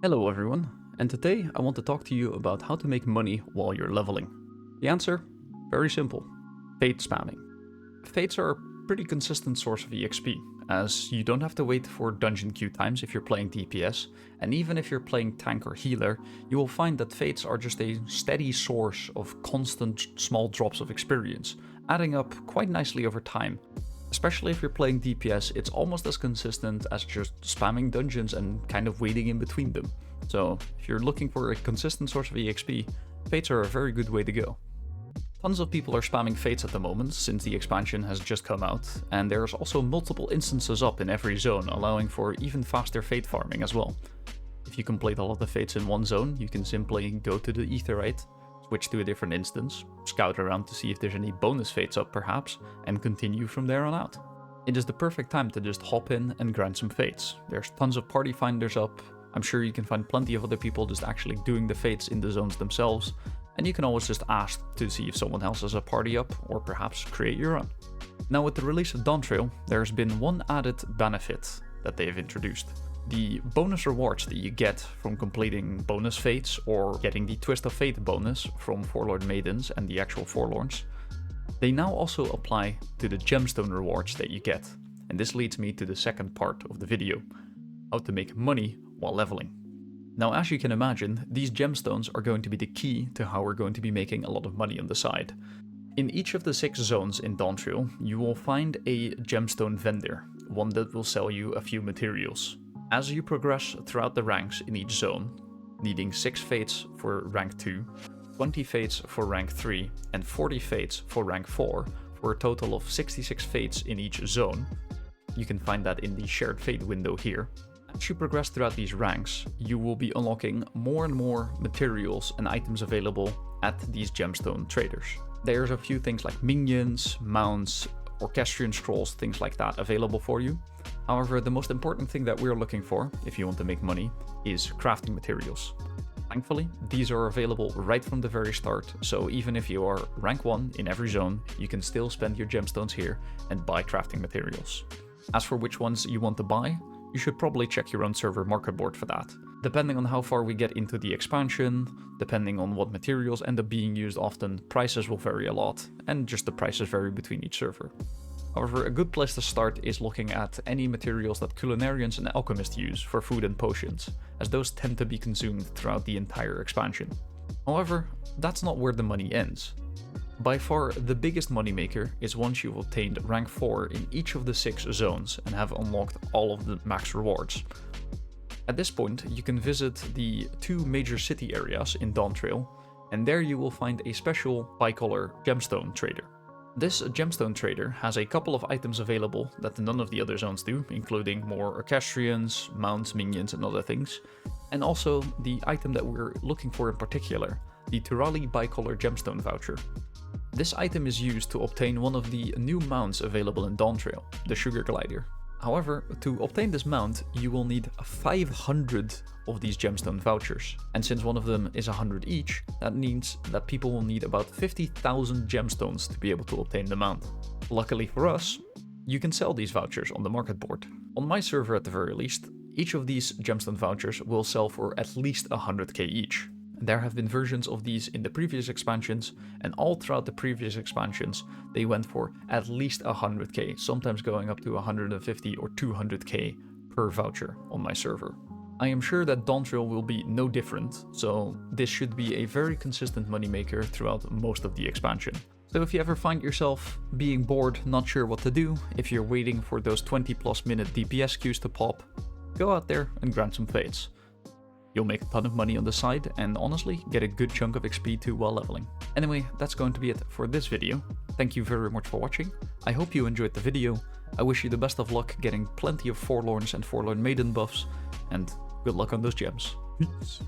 Hello everyone, and today I want to talk to you about how to make money while you're leveling. The answer? Very simple. Fate spamming. Fates are a pretty consistent source of EXP, as you don't have to wait for dungeon queue times if you're playing DPS, and even if you're playing tank or healer, you will find that fates are just a steady source of constant small drops of experience, adding up quite nicely over time. Especially if you're playing DPS, it's almost as consistent as just spamming dungeons and kind of waiting in between them. So if you're looking for a consistent source of EXP, fates are a very good way to go. Tons of people are spamming fates at the moment since the expansion has just come out, and there's also multiple instances up in every zone, allowing for even faster fate farming as well. If you complete all of the fates in one zone, you can simply go to the Aetheryte, switch to a different instance, scout around to see if there's any bonus fates up perhaps, and continue from there on out. It is the perfect time to just hop in and grind some fates. There's tons of party finders up, I'm sure you can find plenty of other people just actually doing the fates in the zones themselves, and you can always just ask to see if someone else has a party up, or perhaps create your own. Now with the release of Dawntrail, there's been one added benefit that they've introduced. The bonus rewards that you get from completing bonus fates or getting the Twist of Fate bonus from Forlorn Maidens and the actual Forlorns, they now also apply to the gemstone rewards that you get. And this leads me to the second part of the video, how to make money while leveling. Now as you can imagine, these gemstones are going to be the key to how we're going to be making a lot of money on the side. In each of the 6 zones in Dawntrail, you will find a gemstone vendor, one that will sell you a few materials. As you progress throughout the ranks in each zone, needing 6 fates for rank 2, 20 fates for rank 3, and 40 fates for rank 4, for a total of 66 fates in each zone. You can find that in the shared fate window here. As you progress throughout these ranks, you will be unlocking more and more materials and items available at these gemstone traders. There's a few things like minions, mounts, orchestrion scrolls, things like that available for you. However, the most important thing that we're looking for, if you want to make money, is crafting materials. Thankfully, these are available right from the very start, so even if you are rank 1 in every zone, you can still spend your gemstones here and buy crafting materials. As for which ones you want to buy, you should probably check your own server market board for that. Depending on how far we get into the expansion, depending on what materials end up being used often, prices will vary a lot, and just the prices vary between each server. However, a good place to start is looking at any materials that culinarians and alchemists use for food and potions, as those tend to be consumed throughout the entire expansion. However, that's not where the money ends. By far, the biggest moneymaker is once you've obtained rank 4 in each of the 6 zones and have unlocked all of the max rewards. At this point, you can visit the 2 major city areas in Dawntrail, and there you will find a special bicolor Gemstone Trader. This Gemstone Trader has a couple of items available that none of the other zones do, including more orchestrions, mounts, minions, and other things, and also the item that we're looking for in particular, the Turali bicolor gemstone voucher. This item is used to obtain one of the new mounts available in Dawntrail, the Sugar Glider. However, to obtain this mount, you will need 500 of these gemstone vouchers. And since one of them is 100 each, that means that people will need about 50,000 gemstones to be able to obtain the mount. Luckily for us, you can sell these vouchers on the market board. On my server at the very least, each of these gemstone vouchers will sell for at least 100k each. There have been versions of these in the previous expansions, and all throughout the previous expansions, they went for at least 100k, sometimes going up to 150 or 200k per voucher on my server. I am sure that Dawntrail will be no different, so this should be a very consistent moneymaker throughout most of the expansion. So if you ever find yourself being bored, not sure what to do, if you're waiting for those 20+ minute DPS queues to pop, go out there and grind some fates. You'll make a ton of money on the side, and honestly, get a good chunk of XP too while leveling. Anyway, that's going to be it for this video. Thank you very much for watching. I hope you enjoyed the video. I wish you the best of luck getting plenty of Forlorns and Forlorn Maiden buffs, and good luck on those gems. Peace.